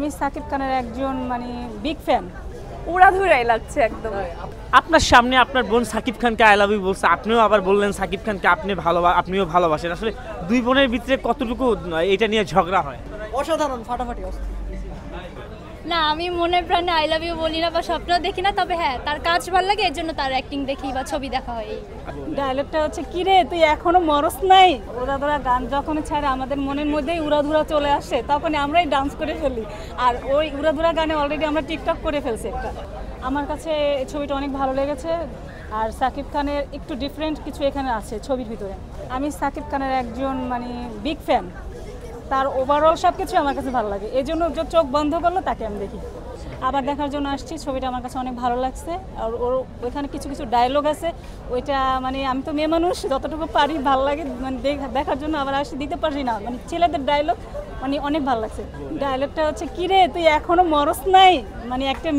আমি সাকিব খানের একজন বিগ ফ্যান। উড়াধুরাই লাগছে একদম। আপনার সামনে আপনার বোন সাকিব খানকে আই লাভ ইউ বলছে, আপনিও আবার বললেন সাকিব খানকে আপনিও ভালোবাসেন। আসলে দুই বোনের ভিতরে কতটুকু এটা নিয়ে ঝগড়া হয়? অসাধারণ, ফাটাফাটি। না, আমি মনে প্রাণে আই লাভ ইউ বলি না বা স্বপ্ন দেখি না, তবে হ্যাঁ তার কাজ ভালো লাগে, এর জন্য তার অ্যাক্টিং দেখি বা ছবি দেখা হয়। ডায়লগটা হচ্ছে কি রে তুই এখনো মরস নাই। উড়াধুরা গান যখন ছাড়ে আমাদের মনের মধ্যেই উড়াধুরা চলে আসে, তখন আমরাই ডান্স করে ফেলি। আর ওই উড়াধুরা গানে অলরেডি আমরা টিকটক করে ফেলছি একটা। আমার কাছে এই ছবিটা অনেক ভালো লেগেছে। আর সাকিব খানের একটু ডিফারেন্ট কিছু এখানে আছে ছবির ভিতরে। আমি সাকিব খানের একজন বিগ ফ্যান। তার ওভারঅল সব কিছু আমার কাছে ভালো লাগে, এই জন্য চোখ বন্ধ করলো তাকে আমি দেখি। আবার দেখার জন্য আসছি, ছবিটা আমার কাছে অনেক ভালো লাগছে। আর ওর ওইখানে কিছু কিছু ডায়লগ আছে, ওইটা আমি তো মেয়ে মানুষ, যতটুকু পারি ভালো লাগে দেখার জন্য আবার আসি, দিতে পারি না। ছেলেদের ডায়লগ অনেক ভালো লাগছে। ডায়লগটা হচ্ছে কি রে তুই এখনো মরস নাই। একটা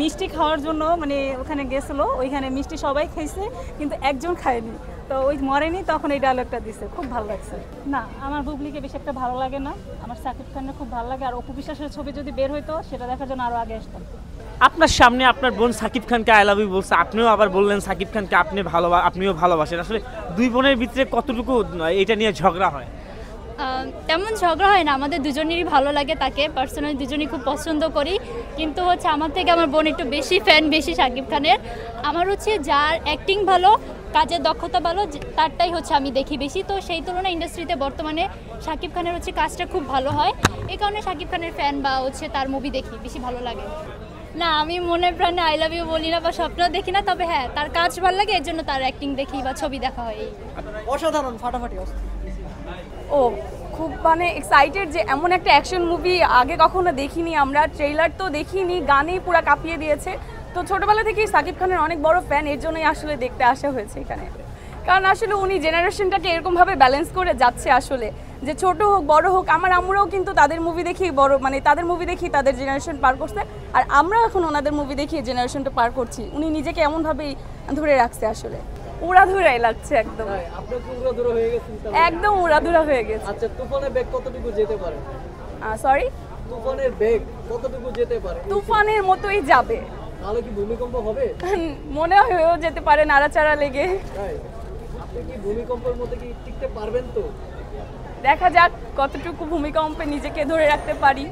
মিষ্টি খাওয়ার জন্য ওখানে গেছিলো, ওইখানে মিষ্টি সবাই খাইছে কিন্তু একজন খায়নি, তো ওই মরেনি, তখন এই ডায়লগটা দিছে, খুব ভালো লাগছে। না, আমার বুবলিকে বেশি একটা ভালো লাগে না, আমার সাকিব খানের খুব ভালো লাগে। আর অপু বিশ্বাসের ছবি যদি বের হইতো সেটা দেখার জন্য আরো আগে আসতাম। আপনার সামনে আপনার বোন সাকিব খানকে আই লাভ ইউ বলছে, আপনিও আবার বললেন সাকিব খানকে আপনিও ভালোবাসেন। আসলে দুই বোনের ভিতরে কতটুকু এটা নিয়ে ঝগড়া হয়? তেমন ঝগড়া হয় না, আমাদের দুজনেরই ভালো লাগে তাকে, পার্সোনালি দুজনেই খুব পছন্দ করি। কিন্তু আমার থেকে আমার বোন একটু বেশি ফ্যান, বেশি সাকিব খানের। আমার যার অ্যাক্টিং ভালো, কাজের দক্ষতা ভালো, তারটাই আমি দেখি বেশি। তো সেই তুলনায় ইন্ডাস্ট্রিতে বর্তমানে সাকিব খানের কাজটা খুব ভালো হয়, এই কারণে সাকিব খানের ফ্যান বা তার মুভি দেখি, বেশি ভালো লাগে। না, আমি মনে প্রাণে আই লাভ ইউ বলি না বা স্বপ্ন দেখি না, তবে হ্যাঁ তার কাজ ভালো লাগে, এর জন্য তার অ্যাক্টিং দেখি বা ছবি দেখা হয়। অসাধারণ, ফাটাফাটি। ও খুব এক্সাইটেড যে এমন একটা অ্যাকশন মুভি আগে কখনো দেখিনি আমরা। ট্রেইলার তো দেখিনি, গানেই পুরো কাঁপিয়ে দিয়েছে। তো ছোটবেলা থেকেই সাকিব খানের অনেক বড় ফ্যান, এর জন্যই আসলে দেখতে আসা হয়েছে এখানে। কারণ আসলে উনি জেনারেশনটাকে এরকমভাবে ব্যালেন্স করে যাচ্ছে আসলে, যে ছোট হোক বড় হোক। আমার আমরাও কিন্তু তাদের মুভি দেখি তাদের মুভি দেখি তাদের জেনারেশন পার করছে, আর আমরা এখন ওনাদের মুভি দেখি জেনারেশনটা পার করছি। উনি নিজেকে এমনভাবেই ধরে রাখছে, আসলে উড়াধুরাই লাগছে একদম। আপনি কি উড়াধুরা হয়ে গেছেন? একদম উড়াধুরা হয়ে গেছে। আচ্ছা, তুফানের বেগ কতটুকু যেতে পারে? সরি, তুফানের বেগ কতটুকু যেতে পারে? তুফানের মতোই যাবে। তাহলে কি ভূমিকম্প হবে? মনে হয়েও যেতে পারে, নাড়াচাড়া লেগে। আপনি কি ভূমিকম্পের মধ্যে কি টিকতে পারবেন? তো দেখা যাক কতটুকু ভূমিকম্পে নিজেকে ধরে রাখতে পারি।